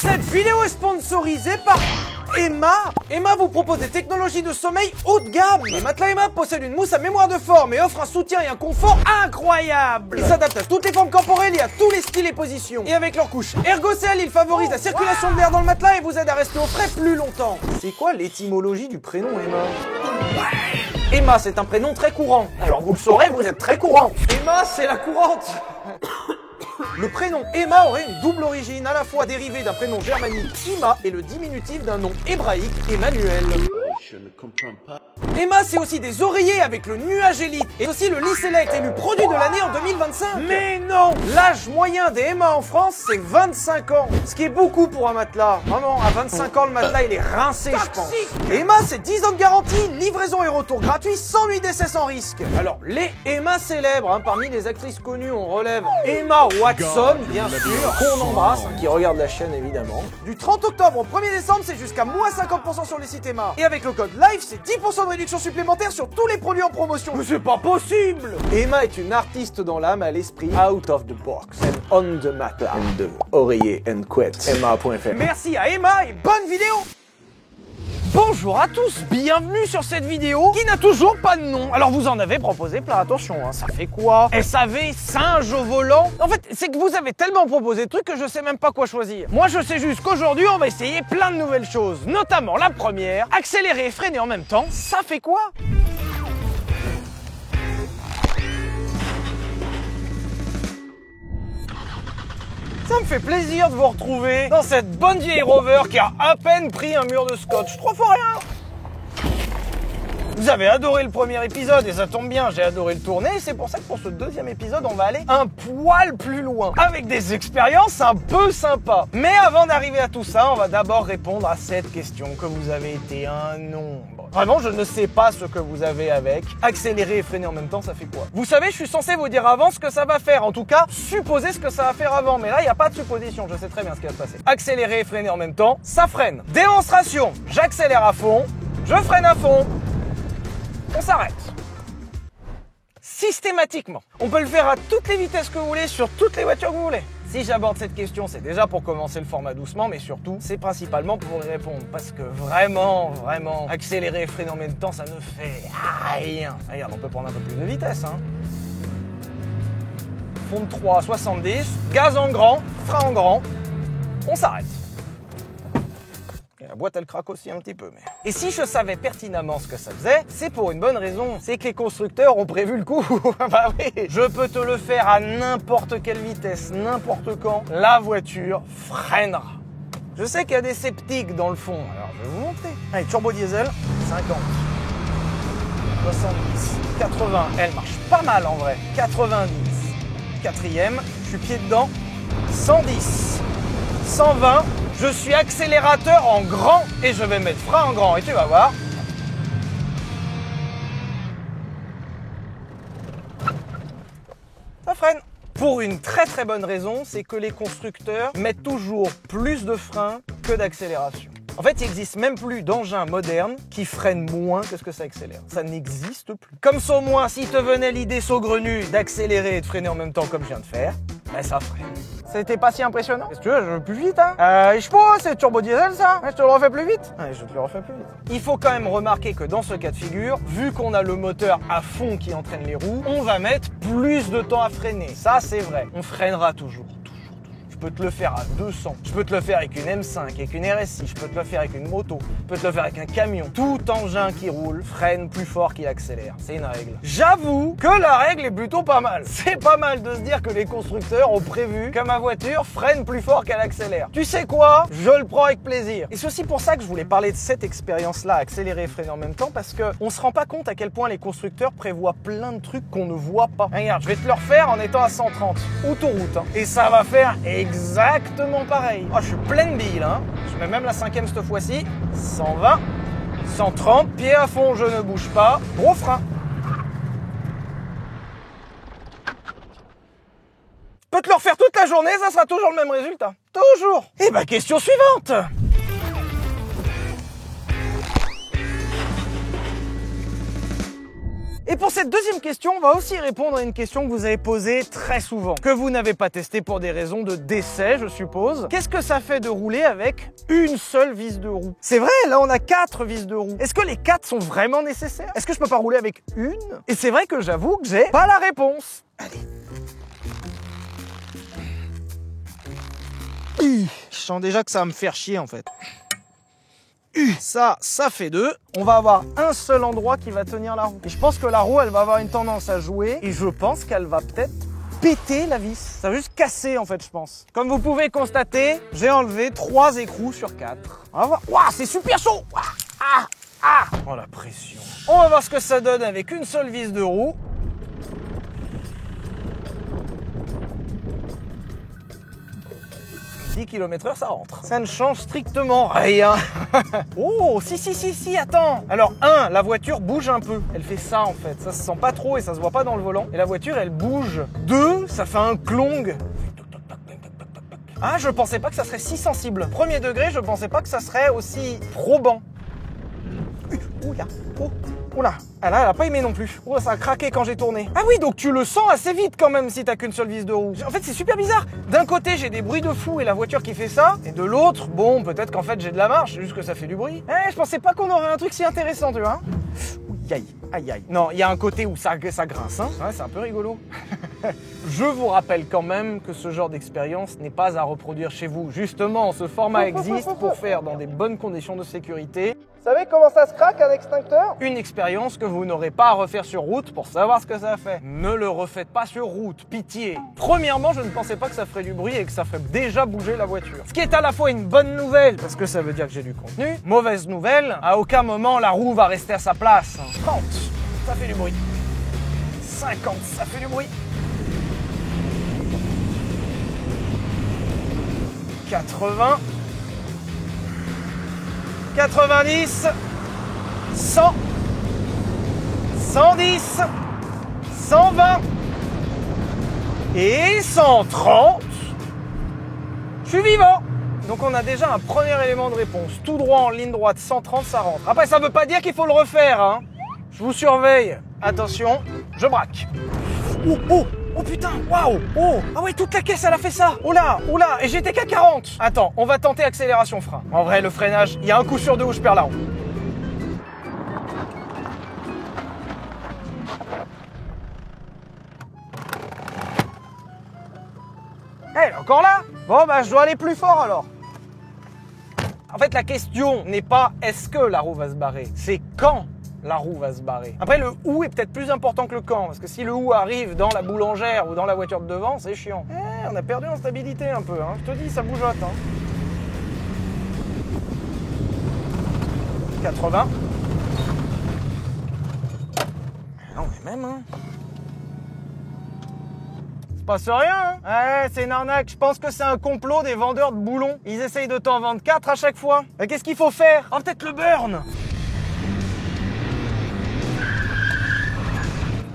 Cette vidéo est sponsorisée par Emma. Emma vous propose des technologies de sommeil haut de gamme. Les matelas Emma possèdent une mousse à mémoire de forme et offrent un soutien et un confort incroyable. Ils s'adaptent à toutes les formes corporelles et à tous les styles et positions. Et avec leur couche Ergocell, ils favorisent la circulation de l'air dans le matelas et vous aident à rester au frais plus longtemps. C'est quoi l'étymologie du prénom Emma? Emma, c'est un prénom très courant. Alors vous le saurez, vous êtes très courant. Emma, c'est la courante. Le prénom Emma aurait une double origine, à la fois dérivé d'un prénom germanique Ima et le diminutif d'un nom hébraïque Emmanuel. Je ne comprends pas. Emma, c'est aussi des oreillers avec le nuage élite et aussi le Lee Select élu produit de l'année en 2025. Mais non! L'âge moyen des Emma en France, c'est 25 ans. Ce qui est beaucoup pour un matelas. Vraiment, à 25 ans, le matelas, il est rincé, je pense. Emma, c'est 10 ans de garantie, livraison et retour gratuit, sans nuit d'essai sans risque. Alors, les Emma célèbres, parmi les actrices connues, on relève Emma Watson, bien sûr, qu'on embrasse, qui regarde la chaîne, évidemment. Du 30 octobre au 1er décembre, c'est jusqu'à moins 50% sur les sites Emma. Et avec le code LIVE, c'est 10% de réduction supplémentaire sur tous les produits en promotion. Mais c'est pas possible! Emma est une artiste dans l'âme, à l'esprit, out of the box, and on the matelas, and the oreiller and couette. Emma.fr. Merci à Emma et bonne vidéo! Bonjour à tous, bienvenue sur cette vidéo qui n'a toujours pas de nom. Alors vous en avez proposé plein, attention, ça fait quoi? SAV, singe au volant? En fait, c'est que vous avez tellement proposé de trucs que je sais même pas quoi choisir. Moi je sais juste qu'aujourd'hui on va essayer plein de nouvelles choses. Notamment la première, accélérer et freiner en même temps, ça fait quoi? Ça me fait plaisir de vous retrouver dans cette bonne vieille Rover qui a à peine pris un mur de scotch. 3 fois rien. Vous avez adoré le premier épisode et ça tombe bien, j'ai adoré le tourner. C'est pour ça que pour ce deuxième épisode, on va aller un poil plus loin, avec des expériences un peu sympas. Mais avant d'arriver à tout ça, on va d'abord répondre à cette question que vous avez été un nombre. Vraiment, je ne sais pas ce que vous avez avec. Accélérer et freiner en même temps, ça fait quoi? Vous savez, je suis censé vous dire avant ce que ça va faire. En tout cas, supposer ce que ça va faire avant. Mais là, il n'y a pas de supposition. Je sais très bien ce qui va se passer. Accélérer et freiner en même temps, ça freine. Démonstration. J'accélère à fond. Je freine à fond. On s'arrête. Systématiquement. On peut le faire à toutes les vitesses que vous voulez, sur toutes les voitures que vous voulez. Si j'aborde cette question, c'est déjà pour commencer le format doucement, mais surtout, c'est principalement pour y répondre. Parce que vraiment, accélérer et freiner en même temps, ça ne fait rien. Regarde, on peut prendre un peu plus de vitesse. Fond de 3 à 70, gaz en grand, frein en grand, on s'arrête. La boîte, elle craque aussi un petit peu. Mais... Et si je savais pertinemment ce que ça faisait, c'est pour une bonne raison. C'est que les constructeurs ont prévu le coup. Bah oui, je peux te le faire à n'importe quelle vitesse, n'importe quand. La voiture freinera. Je sais qu'il y a des sceptiques dans le fond. Alors, je vais vous montrer. Allez, turbo diesel, 50, 70, 80. Elle marche pas mal en vrai. 90. Quatrième, je suis pied dedans. 110, 120. Je suis accélérateur en grand et je vais mettre frein en grand et tu vas voir. Ça freine. Pour une très bonne raison, c'est que les constructeurs mettent toujours plus de freins que d'accélération. En fait, il n'existe même plus d'engins modernes qui freinent moins que ce que ça accélère. Ça n'existe plus. Comme ça, au moins, si te venait l'idée saugrenue d'accélérer et de freiner en même temps comme je viens de faire, ben ça freine. C'était pas si impressionnant. Qu'est-ce que tu veux, je veux plus vite, je sais pas, c'est turbo diesel ça. Je te le refais plus vite. Je te le refais plus vite. Il faut quand même remarquer que dans ce cas de figure, vu qu'on a le moteur à fond qui entraîne les roues, on va mettre plus de temps à freiner. Ça, c'est vrai. On freinera toujours. Je peux te le faire à 200, je peux te le faire avec une M5, avec une RS6, je peux te le faire avec une moto, je peux te le faire avec un camion. Tout engin qui roule freine plus fort qu'il accélère. C'est une règle. J'avoue que la règle est plutôt pas mal. C'est pas mal de se dire que les constructeurs ont prévu que ma voiture freine plus fort qu'elle accélère. Tu sais quoi? Je le prends avec plaisir. Et c'est aussi pour ça que je voulais parler de cette expérience-là, accélérer et freiner en même temps, parce qu'on se rend pas compte à quel point les constructeurs prévoient plein de trucs qu'on ne voit pas. Regarde, je vais te le refaire en étant à 130, autoroute. Et ça va faire exactement pareil. Oh, je suis pleine bille, Je mets même la 5e cette fois-ci. 120, 130, pied à fond, je ne bouge pas. Gros frein. Je peux te le refaire toute la journée, ça sera toujours le même résultat. Toujours. Et bah, question suivante. Et pour cette deuxième question, on va aussi répondre à une question que vous avez posée très souvent, que vous n'avez pas testé pour des raisons de décès, je suppose. Qu'est-ce que ça fait de rouler avec une seule vis de roue? C'est vrai, là on a 4 vis de roue. Est-ce que les 4 sont vraiment nécessaires? Est-ce que je peux pas rouler avec une? Et c'est vrai que j'avoue que j'ai pas la réponse. Allez. Je sens déjà que ça va me faire chier en fait. Ça fait 2. On va avoir un seul endroit qui va tenir la roue. Et je pense que la roue, elle va avoir une tendance à jouer. Et je pense qu'elle va peut-être péter la vis. Ça va juste casser en fait, je pense. Comme vous pouvez constater, j'ai enlevé 3 écrous sur 4. On va voir. Waouh, c'est super chaud. Oh la pression. On va voir ce que ça donne avec une seule vis de roue. 10 km/h, ça rentre. Ça ne change strictement rien. Oh, si, attends. Alors, 1, la voiture bouge un peu. Elle fait ça, en fait. Ça se sent pas trop et ça se voit pas dans le volant. Et la voiture, elle bouge. 2, ça fait un clong. Ah, je pensais pas que ça serait si sensible. Premier degré, je pensais pas que ça serait aussi probant. Oula, oula. Ah là, elle a pas aimé non plus. Oh, ça a craqué quand j'ai tourné. Ah oui, donc tu le sens assez vite quand même si t'as qu'une seule vis de roue. En fait, c'est super bizarre. D'un côté, j'ai des bruits de fou et la voiture qui fait ça. Et de l'autre, bon, peut-être qu'en fait, j'ai de la marche, juste que ça fait du bruit. Je pensais pas qu'on aurait un truc si intéressant, tu vois. Aïe. Non, il y a un côté où ça grince, hein. Ouais, c'est un peu rigolo. Je vous rappelle quand même que ce genre d'expérience n'est pas à reproduire chez vous. Justement, ce format existe pour faire dans des bonnes conditions de sécurité. Vous savez comment ça se craque un extincteur? Une expérience que vous n'aurez pas à refaire sur route pour savoir ce que ça fait. Ne le refaites pas sur route, pitié. Premièrement, je ne pensais pas que ça ferait du bruit et que ça ferait déjà bouger la voiture. Ce qui est à la fois une bonne nouvelle, parce que ça veut dire que j'ai du contenu. Mauvaise nouvelle, à aucun moment la roue va rester à sa place. 30, ça fait du bruit. 50, ça fait du bruit. 80, 90, 100, 110, 120 et 130. Je suis vivant. Donc on a déjà un premier élément de réponse. Tout droit en ligne droite, 130, ça rentre. Après, ça veut pas dire qu'il faut le refaire, hein. Je vous surveille. Attention, je braque. Oh putain, waouh. Oh, ah ouais, toute la caisse, elle a fait ça. Oh là, et j'étais qu'à 40. Attends, on va tenter accélération frein. En vrai, le freinage, il y a un coup sur 2 où je perds la roue. Elle est encore là. Bon, bah, je dois aller plus fort alors. En fait, la question n'est pas est-ce que la roue va se barrer, c'est quand la roue va se barrer. Après, le où est peut-être plus important que le quand, parce que si le où arrive dans la boulangère ou dans la voiture de devant, c'est chiant. On a perdu en stabilité un peu, hein. Je te dis, ça bougeote, hein. 80. Non, mais même, hein. Se passe rien, hein. Ouais, c'est une arnaque. Je pense que c'est un complot des vendeurs de boulons. Ils essayent de t'en vendre 4 à chaque fois. Mais qu'est-ce qu'il faut faire? Oh, peut-être le burn.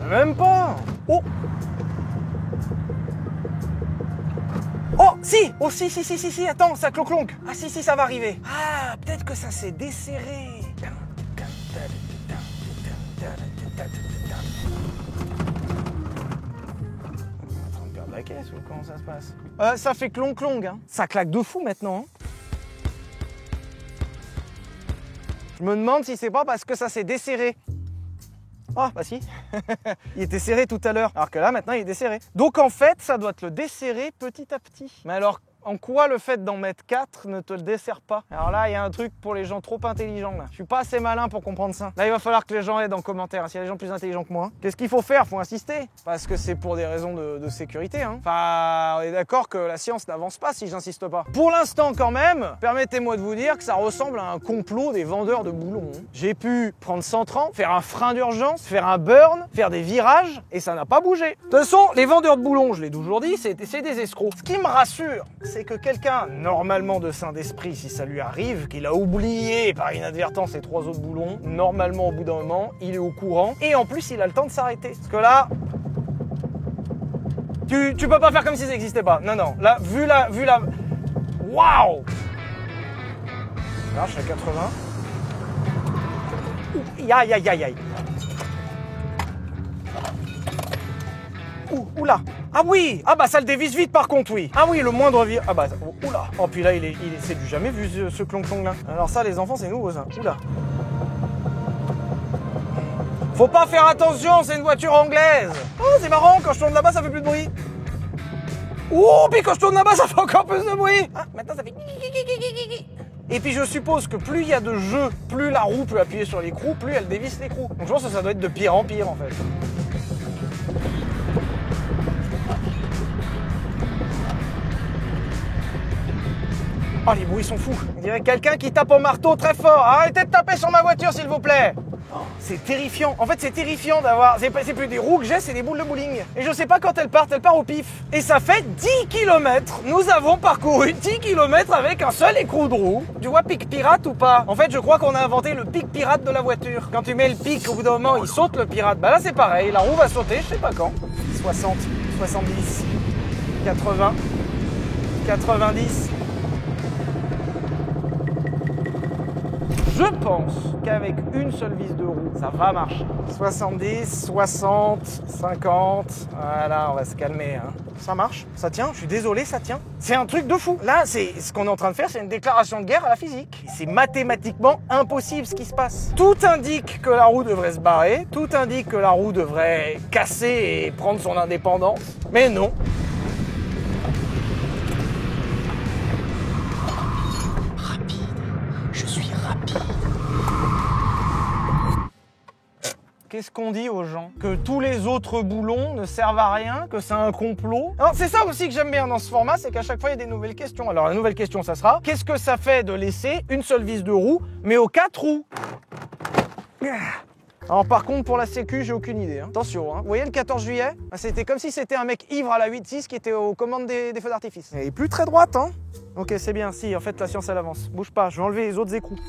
Même pas. Oh, si. Oh, si, attends, ça clonk. Ah, si, ça va arriver. Ah, peut-être que ça s'est desserré. On est en train de perdre la caisse ou comment ça se passe? Ça fait clonk, hein. Ça claque de fou maintenant, hein. Je me demande si c'est pas parce que ça s'est desserré. Ah, bah si. Il était serré tout à l'heure. Alors que là, maintenant, il est desserré. Donc, en fait, ça doit te le desserrer petit à petit. Mais alors, en quoi le fait d'en mettre 4 ne te le dessert pas? Alors là, il y a un truc pour les gens trop intelligents, là. Je suis pas assez malin pour comprendre ça. Là, il va falloir que les gens aident en commentaire. S'il y a des gens plus intelligents que moi, qu'est-ce qu'il faut faire? Faut insister. Parce que c'est pour des raisons de sécurité, hein. Enfin, on est d'accord que la science n'avance pas si j'insiste pas. Pour l'instant, quand même, permettez-moi de vous dire que ça ressemble à un complot des vendeurs de boulons. J'ai pu prendre 130, faire un frein d'urgence, faire un burn, faire des virages, et ça n'a pas bougé. De toute façon, les vendeurs de boulons, je l'ai toujours dit, c'est des escrocs. Ce qui me rassure, c'est que quelqu'un, normalement de sain d'esprit, si ça lui arrive, qu'il a oublié par inadvertance ces 3 autres boulons, normalement au bout d'un moment, il est au courant, et en plus il a le temps de s'arrêter. Parce que là, tu peux pas faire comme si ça n'existait pas. Non, là, vu la... Waouh! Là, je suis à 80. Aïe. Oula. Ah oui. Ah bah ça le dévisse vite par contre, oui. Ah oui, le moindre virage. Ah bah, oula. Oh puis là, c'est du jamais vu ce clon-clon là. Alors ça, les enfants, c'est nouveau ça. Oula. Faut pas faire attention, c'est une voiture anglaise. Oh, c'est marrant, quand je tourne là-bas, ça fait plus de bruit. Oh, puis quand je tourne là-bas, ça fait encore plus de bruit. Ah, maintenant ça fait... Et puis je suppose que plus il y a de jeux, plus la roue peut appuyer sur l'écrou, plus elle dévisse l'écrou. Donc je pense que ça doit être de pire en pire en fait. Oh, les bruits sont fous. On dirait quelqu'un qui tape au marteau très fort. Arrêtez de taper sur ma voiture, s'il vous plaît. Oh, c'est terrifiant. En fait, c'est terrifiant d'avoir... C'est plus des roues que j'ai, c'est des boules de bowling. Et je sais pas quand elle part au pif. Et ça fait 10 km. Nous avons parcouru 10 km avec un seul écrou de roue. Tu vois pic pirate ou pas? En fait, je crois qu'on a inventé le pic pirate de la voiture. Quand tu mets le pic, au bout d'un moment, il saute le pirate. Bah là, c'est pareil. La roue va sauter, je sais pas quand. 60, 70, 80, 90... Je pense qu'avec une seule vis de roue, ça va marcher. 70, 60, 50, voilà, on va se calmer. Hein. Ça marche, ça tient, je suis désolé, ça tient. C'est un truc de fou. Là, ce qu'on est en train de faire, c'est une déclaration de guerre à la physique. C'est mathématiquement impossible ce qui se passe. Tout indique que la roue devrait se barrer, tout indique que la roue devrait casser et prendre son indépendance, mais non. Qu'est-ce qu'on dit aux gens? Que tous les autres boulons ne servent à rien? Que c'est un complot? Alors c'est ça aussi que j'aime bien dans ce format, c'est qu'à chaque fois il y a des nouvelles questions. Alors la nouvelle question ça sera, qu'est-ce que ça fait de laisser une seule vis de roue, mais aux 4 roues? Alors par contre pour la sécu j'ai aucune idée. Hein. Attention, hein. Vous voyez le 14 juillet? C'était comme si c'était un mec ivre à la 8-6 qui était aux commandes des feux d'artifice. Elle est plus très droite, hein? Ok, c'est bien, si, en fait la science elle avance. Bouge pas, je vais enlever les autres écrous.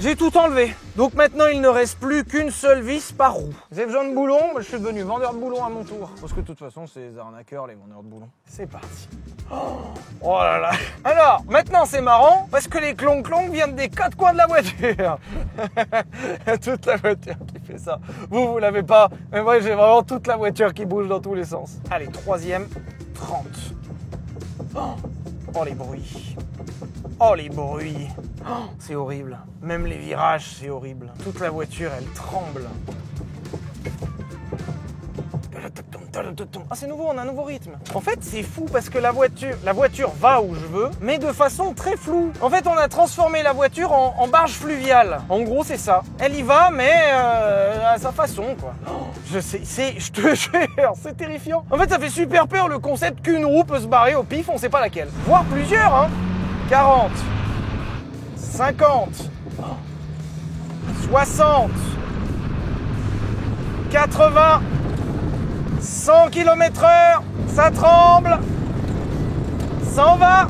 J'ai tout enlevé. Donc maintenant, il ne reste plus qu'une seule vis par roue. Vous avez besoin de boulons? Je suis devenu vendeur de boulons à mon tour. Parce que de toute façon, c'est les arnaqueurs, les vendeurs de boulons. C'est parti. Oh là là. Alors, maintenant, c'est marrant parce que les clonk-clonk viennent des 4 coins de la voiture. Toute la voiture qui fait ça. Vous l'avez pas. Mais moi, j'ai vraiment toute la voiture qui bouge dans tous les sens. Allez, troisième, 30. Oh, les bruits. Oh, les bruits. Oh, c'est horrible. Même les virages, c'est horrible. Toute la voiture, elle tremble. Ah, c'est nouveau, on a un nouveau rythme. En fait, c'est fou parce que la voiture va où je veux, mais de façon très floue. En fait, on a transformé la voiture en barge fluviale. En gros, c'est ça. Elle y va, mais à sa façon, quoi. Oh, je te jure, c'est terrifiant. En fait, ça fait super peur le concept qu'une roue peut se barrer au pif, on sait pas laquelle. Voire plusieurs, hein. 40, 50, 60, 80, 100 km/h, ça tremble, 120.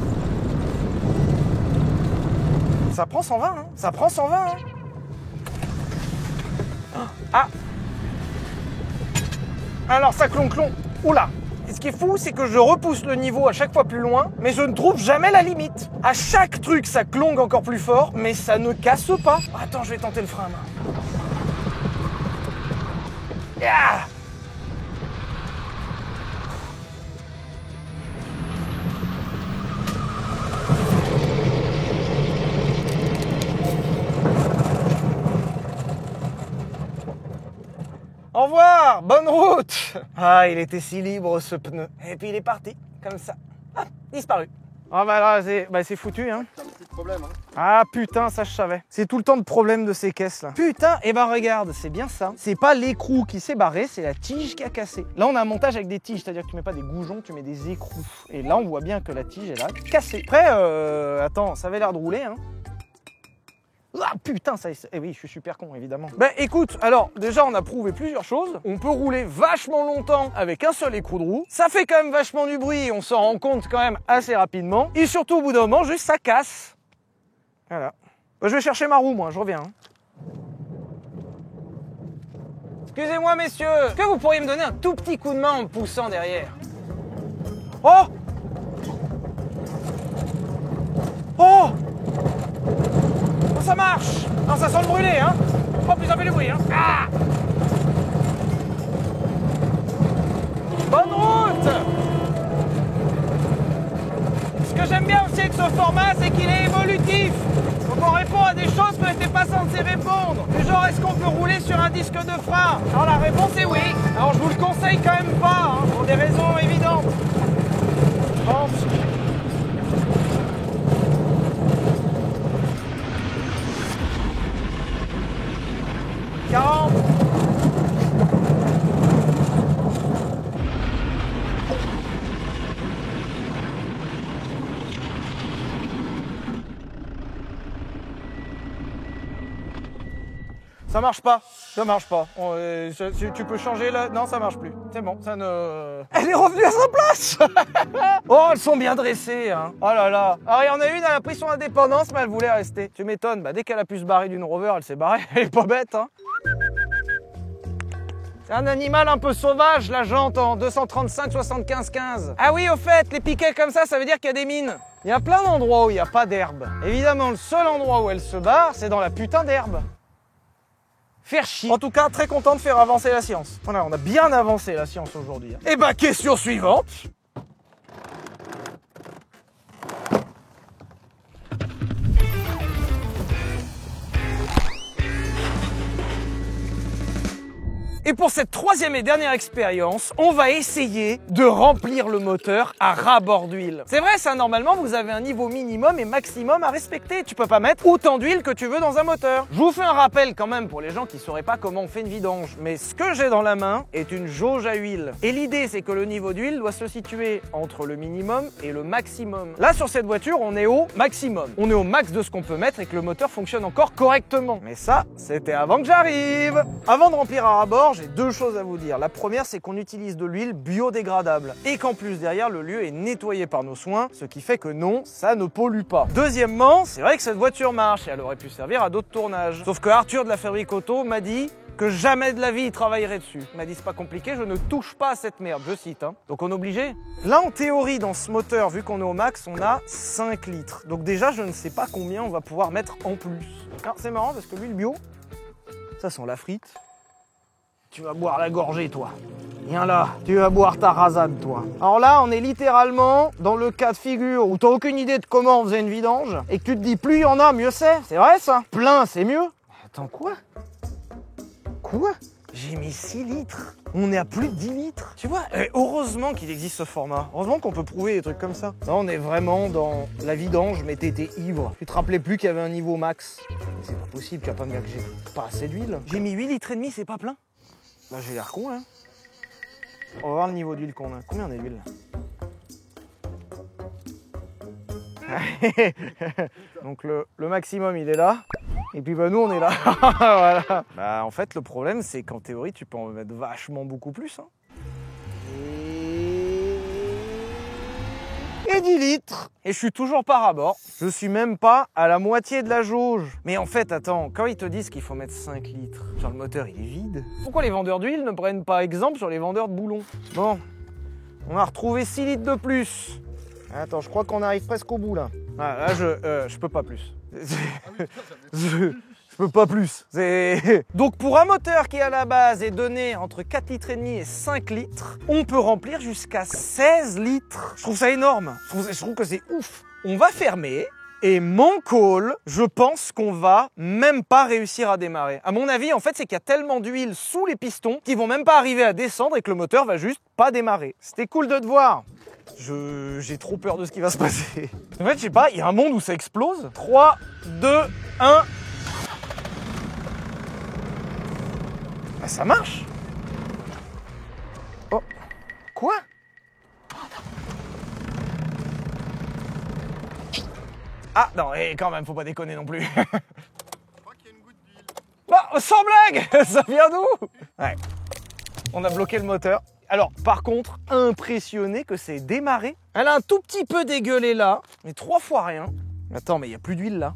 Ça prend 120, hein. Ça prend 120, hein. Ah. Alors ça clon-clon. Oula. Et ce qui est fou, c'est que je repousse le niveau à chaque fois plus loin, mais je ne trouve jamais la limite. À chaque truc, ça clongue encore plus fort, mais ça ne casse pas. Attends, je vais tenter le frein, là. Yeah. Au revoir, bonne route. Ah, il était si libre ce pneu. Et puis il est parti, comme ça. Ah, disparu. Ah bah là, c'est foutu, hein. C'est un petit problème, hein. Ah putain, ça je savais. C'est tout le temps de problème de ces caisses là. Putain, et bah regarde, c'est bien ça. C'est pas l'écrou qui s'est barré, c'est la tige qui a cassé. Là on a un montage avec des tiges, c'est-à-dire que tu mets pas des goujons, tu mets des écrous. Et là on voit bien que la tige elle a cassé. Après, attends, ça avait l'air de rouler, hein. Ah putain, ça eh oui, je suis super con évidemment. Ben écoute, alors déjà on a prouvé plusieurs choses. On peut rouler vachement longtemps avec un seul écrou de roue. Ça fait quand même vachement du bruit, on s'en rend compte quand même assez rapidement. Et surtout au bout d'un moment, juste ça casse. Voilà. Ben, je vais chercher ma roue moi, je reviens. Hein. Excusez-moi messieurs, est-ce que vous pourriez me donner un tout petit coup de main en me poussant derrière? Oh! ça marche. Non, ça sent le brûlé, hein. Oh, puis ça fait du bruit, hein. Ah. Bonne route. Ce que j'aime bien aussi avec ce format, c'est qu'il est évolutif. Donc on répond à des choses qu'on n'était pas censé répondre. Du genre, est-ce qu'on peut rouler sur un disque de frein? Alors la réponse est oui. Alors je vous le conseille quand même pas, hein, pour des raisons évidentes. Je pense. Ça marche pas, ça marche pas. Tu peux changer là. Non, ça marche plus. C'est bon, ça ne. Elle est revenue à sa place. Oh, elles sont bien dressées, hein. Oh là là. Alors, il y en a une, elle a pris son indépendance, mais elle voulait rester. Tu m'étonnes, bah, dès qu'elle a pu se barrer d'une Rover, elle s'est barrée. Elle est pas bête, hein. C'est un animal un peu sauvage, la jante en 235 75 15. Ah oui, au fait, les piquets comme ça veut dire qu'il y a des mines. Il y a plein d'endroits où il n'y a pas d'herbe. Évidemment, le seul endroit où elle se barre, c'est dans la putain d'herbe. Faire chier. En tout cas, très content de faire avancer la science. Voilà, on a bien avancé la science aujourd'hui. Eh ben, question suivante. Et pour cette troisième et dernière expérience, on va essayer de remplir le moteur à ras-bord d'huile. C'est vrai, ça, normalement, vous avez un niveau minimum et maximum à respecter. Tu peux pas mettre autant d'huile que tu veux dans un moteur. Je vous fais un rappel quand même pour les gens qui sauraient pas comment on fait une vidange. Mais ce que j'ai dans la main est une jauge à huile. Et l'idée, c'est que le niveau d'huile doit se situer entre le minimum et le maximum. Là, sur cette voiture, on est au maximum. On est au max de ce qu'on peut mettre et que le moteur fonctionne encore correctement. Mais ça, c'était avant que j'arrive. Avant de remplir à ras-bord, j'ai deux choses à vous dire. La première, c'est qu'on utilise de l'huile biodégradable et qu'en plus derrière, le lieu est nettoyé par nos soins, ce qui fait que non, ça ne pollue pas. Deuxièmement, c'est vrai que cette voiture marche et elle aurait pu servir à d'autres tournages. Sauf que Arthur de la fabrique auto m'a dit que jamais de la vie il travaillerait dessus. Il m'a dit c'est pas compliqué, je ne touche pas à cette merde, je cite. Hein. Donc on est obligé. Là en théorie dans ce moteur, vu qu'on est au max, on a 5 litres. Donc déjà je ne sais pas combien on va pouvoir mettre en plus. Alors c'est marrant parce que l'huile bio, ça sent la frite. Tu vas boire la gorgée, toi. Viens là, tu vas boire ta rasade, toi. Alors là, on est littéralement dans le cas de figure où t'as aucune idée de comment on faisait une vidange et que tu te dis plus il y en a, mieux c'est. C'est vrai ça? Plein, c'est mieux. Attends, quoi? Quoi? J'ai mis 6 litres. On est à plus de 10 litres. Tu vois, heureusement qu'il existe ce format. Heureusement qu'on peut prouver des trucs comme ça. Là, on est vraiment dans la vidange, mais t'étais ivre. Tu te rappelais plus qu'il y avait un niveau max. Mais c'est pas possible, tu vas pas me dire que j'ai pas assez d'huile. J'ai mis 8 litres et demi, c'est pas plein. Là, j'ai l'air con, là. On va voir le niveau d'huile qu'on a. Combien on a d'huile? Donc, le maximum, il est là. Et puis, bah, nous, on est là. Voilà. Bah, en fait, le problème, c'est qu'en théorie, tu peux en mettre vachement beaucoup plus. Hein. Et 10 litres. Et je suis toujours pas à bord. Je suis même pas à la moitié de la jauge. Mais en fait, attends, quand ils te disent qu'il faut mettre 5 litres, genre le moteur il est vide, pourquoi les vendeurs d'huile ne prennent pas exemple sur les vendeurs de boulons? Bon, on a retrouvé 6 litres de plus. Attends, je crois qu'on arrive presque au bout là. Ah, là, je peux pas plus. Je peux pas plus. Donc pour un moteur qui à la base est donné entre 4 litres et demi et 5 litres, on peut remplir jusqu'à 16 litres. Je trouve ça énorme. Je trouve que c'est ouf. On va fermer. Et mon call, je pense qu'on va même pas réussir à démarrer. À mon avis, en fait, c'est qu'il y a tellement d'huile sous les pistons qu'ils vont même pas arriver à descendre et que le moteur va juste pas démarrer. C'était cool de te voir. J'ai trop peur de ce qui va se passer. En fait, je sais pas, il y a un monde où ça explose. 3, 2, 1... Bah, ça marche. Oh. Quoi? Ah non, et quand même, faut pas déconner non plus. Je crois qu'il y a une goutte d'huile. Bah, sans blague. Ça vient d'où? Ouais. On a bloqué le moteur. Alors, par contre, impressionné que c'est démarré. Elle a un tout petit peu dégueulé là, mais 3 fois rien. Attends, mais il n'y a plus d'huile là.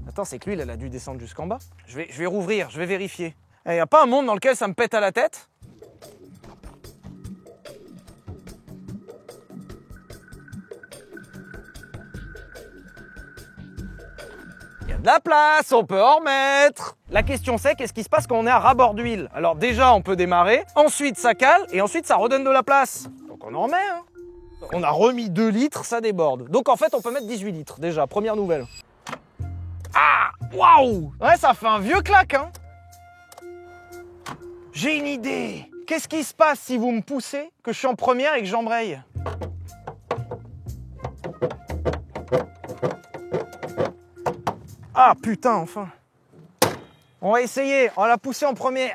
Attends, c'est que l'huile, elle a dû descendre jusqu'en bas. Je vais rouvrir, je vais vérifier. Il n'y a pas un monde dans lequel ça me pète à la tête? Il y a De la place, on peut en remettre. La question c'est, qu'est-ce qui se passe quand on est à ras-bord d'huile? Alors déjà, on peut démarrer, ensuite ça cale, et ensuite ça redonne de la place. Donc on en remet, hein. On a remis 2 litres, ça déborde. Donc en fait, on peut mettre 18 litres, déjà, première nouvelle. Ah, waouh! Ouais, ça fait un vieux claque, hein. J'ai une idée. Qu'est-ce qui se passe si vous me poussez, que je suis en première et que j'embraye? Ah putain, enfin. On va essayer, on va la pousser en première.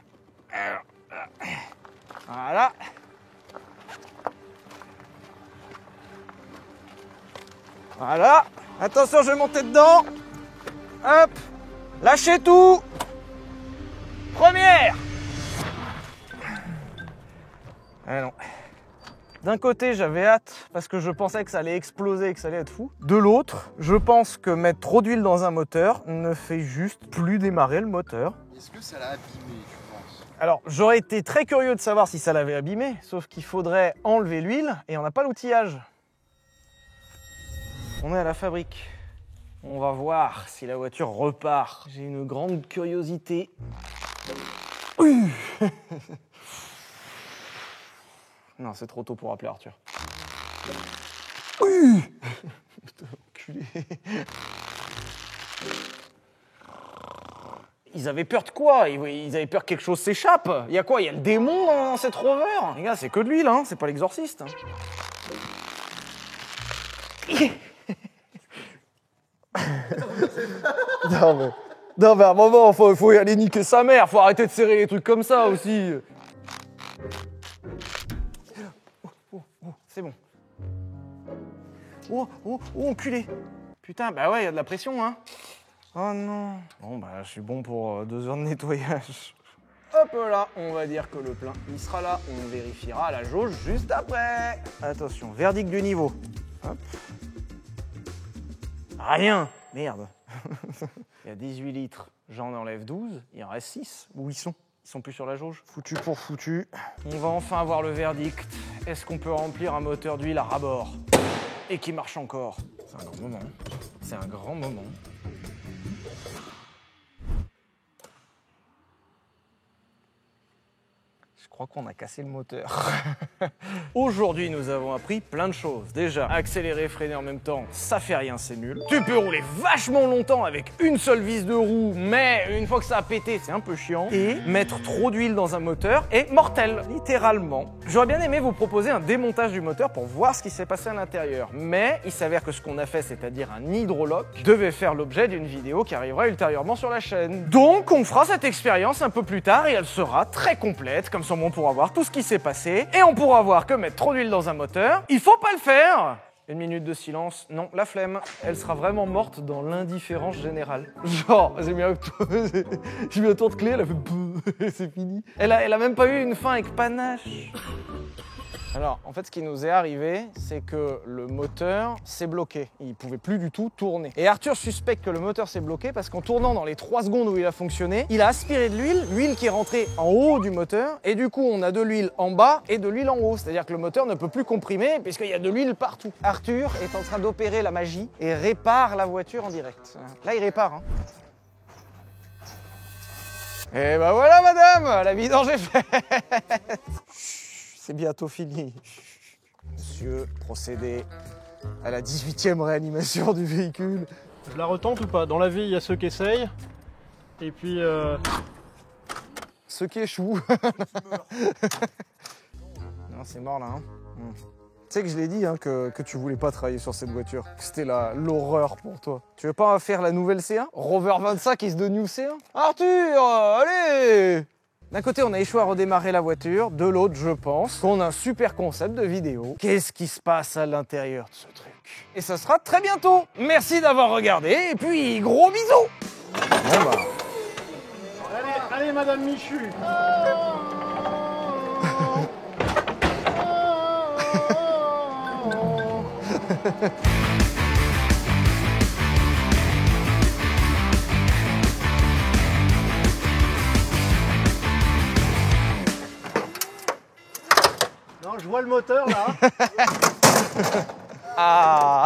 Voilà. Voilà. Attention, je vais monter dedans. Hop. Lâchez tout. Première. Ah non. D'un côté, j'avais hâte parce que je pensais que ça allait exploser et que ça allait être fou. De l'autre, je pense que mettre trop d'huile dans un moteur ne fait juste plus démarrer le moteur. Est-ce que ça l'a abîmé, tu penses? Alors, j'aurais été très curieux de savoir si ça l'avait abîmé, sauf qu'il faudrait enlever l'huile et on n'a pas l'outillage. On est à la fabrique. On va voir si la voiture repart. J'ai une grande curiosité. Non, c'est trop tôt pour appeler Arthur. Putain, enculé. Ils avaient peur de quoi? Ils avaient peur que quelque chose s'échappe. Il y a quoi? Il y a le démon dans cette Rover? Les gars, c'est que de l'huile, hein. C'est pas l'exorciste. Non mais à un moment, faut y aller niquer sa mère. Faut arrêter de serrer les trucs comme ça aussi. C'est bon. Oh, enculé. Putain, bah ouais, il y a de la pression, hein. Oh non. Bon, bah, je suis bon pour 2 heures de nettoyage. Hop là, on va dire que le plein, il sera là. On vérifiera la jauge juste après. Attention, verdict du niveau. Hop. Rien. Merde. Il y a 18 litres. J'en enlève 12. Il en reste 6. Où ils sont? Ils sont plus sur la jauge. Foutu pour foutu. On va enfin avoir le verdict. Est-ce qu'on peut remplir un moteur d'huile à ras-bord et qui marche encore? C'est un grand moment. C'est un grand moment. Je crois qu'on a cassé le moteur. Aujourd'hui, nous avons appris plein de choses. Déjà, accélérer et freiner en même temps, ça fait rien, c'est nul. Tu peux rouler vachement longtemps avec une seule vis de roue, mais une fois que ça a pété, c'est un peu chiant. Et mettre trop d'huile dans un moteur est mortel, littéralement. J'aurais bien aimé vous proposer un démontage du moteur pour voir ce qui s'est passé à l'intérieur. Mais il s'avère que ce qu'on a fait, c'est-à-dire un hydrolock, devait faire l'objet d'une vidéo qui arrivera ultérieurement sur la chaîne. Donc, on fera cette expérience un peu plus tard et elle sera très complète, comme ça on pourra voir tout ce qui s'est passé et on pourra voir que mettre trop d'huile dans un moteur, il faut pas le faire. Une minute de silence, non, la flemme. Elle sera vraiment morte dans l'indifférence générale. Genre, j'ai mis un tour de clé, elle a fait c'est fini. Elle a même pas eu une fin avec panache. Alors, en fait, ce qui nous est arrivé, c'est que le moteur s'est bloqué. Il pouvait plus du tout tourner. Et Arthur suspecte que le moteur s'est bloqué parce qu'en tournant dans les 3 secondes où il a fonctionné, il a aspiré de l'huile qui est rentrée en haut du moteur. Et du coup, on a de l'huile en bas et de l'huile en haut. C'est-à-dire que le moteur ne peut plus comprimer puisqu'il y a de l'huile partout. Arthur est en train d'opérer la magie et répare la voiture en direct. Là, il répare, hein. Et ben voilà, madame, la vidange est faite. C'est bientôt fini. Monsieur, procédez à la 18e réanimation du véhicule. Je la retente ou pas? Dans la vie, il y a ceux qui essayent. Et puis... Ceux qui échouent. Non, c'est mort là. Hein. Tu sais que je l'ai dit hein, que tu voulais pas travailler sur cette voiture. C'était l'horreur pour toi. Tu veux pas faire la nouvelle C1? Rover 25 is the new C1? Arthur, allez! D'un côté, on a échoué à redémarrer la voiture. De l'autre, je pense qu'on a un super concept de vidéo. Qu'est-ce qui se passe à l'intérieur de ce truc? Et ça sera très bientôt. Merci d'avoir regardé et puis gros bisous. Bon bah... Allez, Madame Michu. Non, je vois le moteur là. Ah.